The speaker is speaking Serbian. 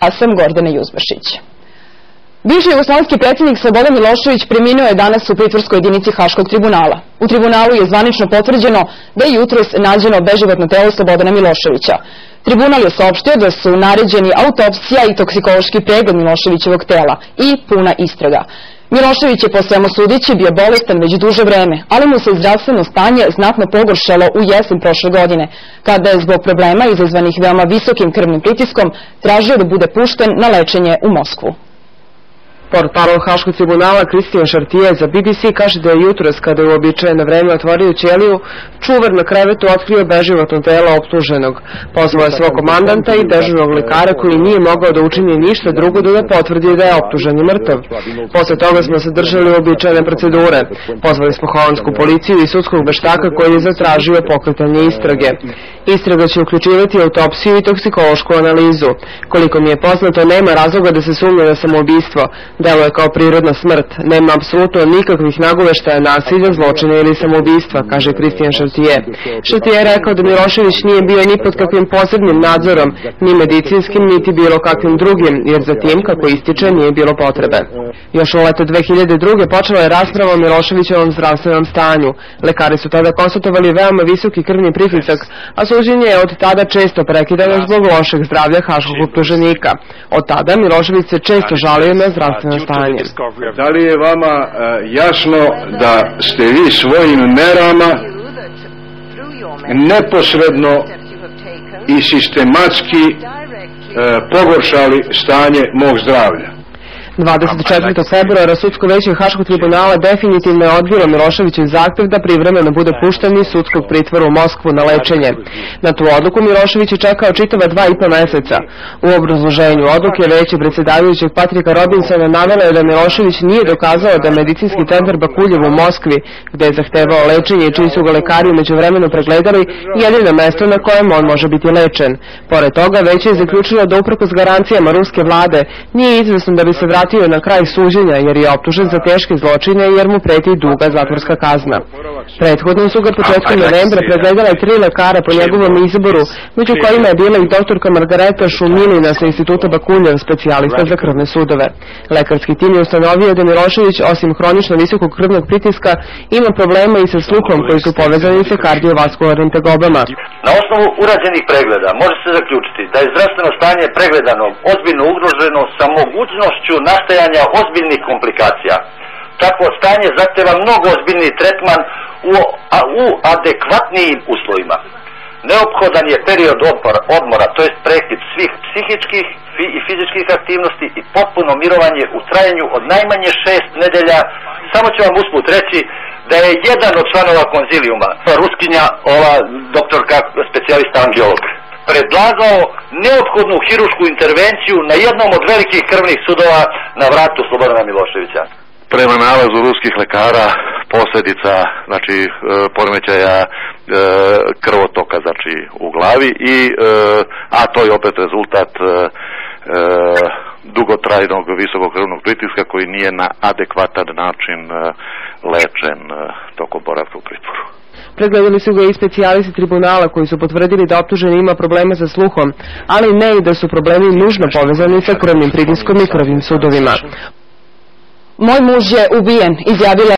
Ja sam Gordana Juzbašić. Bivši jugoslovenski predsjednik Slobodan Milošević preminuo je danas u pritvorskoj jedinici Haškog tribunala. U tribunalu je zvanično potvrđeno da je jutros nađeno beživotno telo Slobodana Miloševića. Tribunal je saopštio da su naređeni autopsija i toksikološki pregled Miloševićevog tela i puna istraga. Milošević je po svemu sudeći bio bolestan već duže vreme, ali mu se zdravstveno stanje znatno pogoršalo u jesen prošle godine, kada je zbog problema izazvanih veoma visokim krvnim pritiskom tražio da bude pušten na lečenje u Moskvu. Portparol Haškog tribunala Kristijan Šartije za BBC kaže da je jutros, kada je uobičajeno vreme otvorio ćeliju, čuvar na krevetu otkrio beživotno telo optuženog. Pozvao je svog komandanta i dežurnog lekara koji nije mogao da učini ništa drugo da potvrdi da je optuženi mrtav. Posle toga smo se držali uobičajene procedure. Pozvali smo holandsku policiju i sudskog veštaka koji je zatražio pokretanje istrage. Istraga će uključivati autopsiju i toksikološku analizu. Koliko mi je poznato, nema razloga da se sumnja na samoubistvo. Delo je kao prirodna smrt. Nema apsolutno nikakvih nagoveštaja nasilja, zločina ili samoubistva, kaže Kristijan Šartije. Šartije je rekao da Milošević nije bio ni pod kakvim posebnim nadzorom, ni medicinskim, niti bilo kakvim drugim, jer za tim, kako ističe, nije bilo potrebe. Još u leto 2002. počela je rasprava o Miloševićevom zdravstvenom stanju. Lekari su tada konstatovali veoma visoki krvni pritisak, a suđenje je od tada često prekidano zbog lošeg zdravlja haškog optuženika. Od tada Milošević se često žalio na zdravstveno stanje. Da li je vama jasno da ste vi svojim merama neposredno i sistematski pogoršali stanje mog zdravlja? 24. februara sudsko veće Haškog tribunala definitivno je odbilo Miloševićev zahtev da privremeno bude pušten iz sudskog pritvora u Moskvu na lečenje. Na tu odluku Milošević je čekao čitava 2,5 meseca. U obrazloženju odluke veće predsjedavajućeg Patrika Robinsona navela je da Milošević nije dokazao da medicinski centar Bakuljev u Moskvi, gde je zahtevao lečenje i čiji su ga lekari umeđuvremenu pregledali, jedino mesto na kojem on može biti lečen. Pored toga, veće je zaključilo da uprkos garancijama ruske vlade nije izvesno da bi se vratio na kraj suđenja jer je optužen za teške zločine jer mu preti duga zatvorska kazna. Prethodno su ga početkom novembra pregledala 3 lekara po njegovom izboru, među kojima je bila i doktorka Margareta Šumilina sa instituta Bakuljev, specijalista za krvne sudove. Lekarski tim je ustanovio da Milošević, osim hronično visokog krvnog pritiska, ima problema i sa sluhom koji su povezani sa kardiovaskularnim tegobama. Na osnovu urađenih pregleda može se zaključiti da je zdravstveno stanje pregledano ozbiljno ugroženo sa mogućnošću nastajanja ozbiljnih komplikacija. Takvo stanje zahteva mnogo ozbiljniji tretman u adekvatnijim uslovima. Neophodan je period odmora, to jest prekid svih psihičkih i fizičkih aktivnosti i potpuno mirovanje u trajanju od najmanje 6 nedelja. Samo ću vam usput reći da je jedan od članova konzilijuma, Ruskinja, ova doktorka specijalista angiolog, predlagao neophodnu hirušku intervenciju na jednom od velikih krvnih sudova na vratu Slobodana Miloševića. Prema nalazu ruskih lekara posljedica, znači poremećaja krvotoka, znači u glavi a to je opet rezultat dugotrajnog visokog krvnog pritiska koji nije na adekvatan način lečen tokom boravka u pritvoru. Pregledali su ga i specijalisti tribunala koji su potvrdili da optuženi ima probleme sa sluhom, ali ne i da su problemi nužno povezani sa krvnim pritiskom i krvnim sudovima. Moj muž je ubijen, izjavila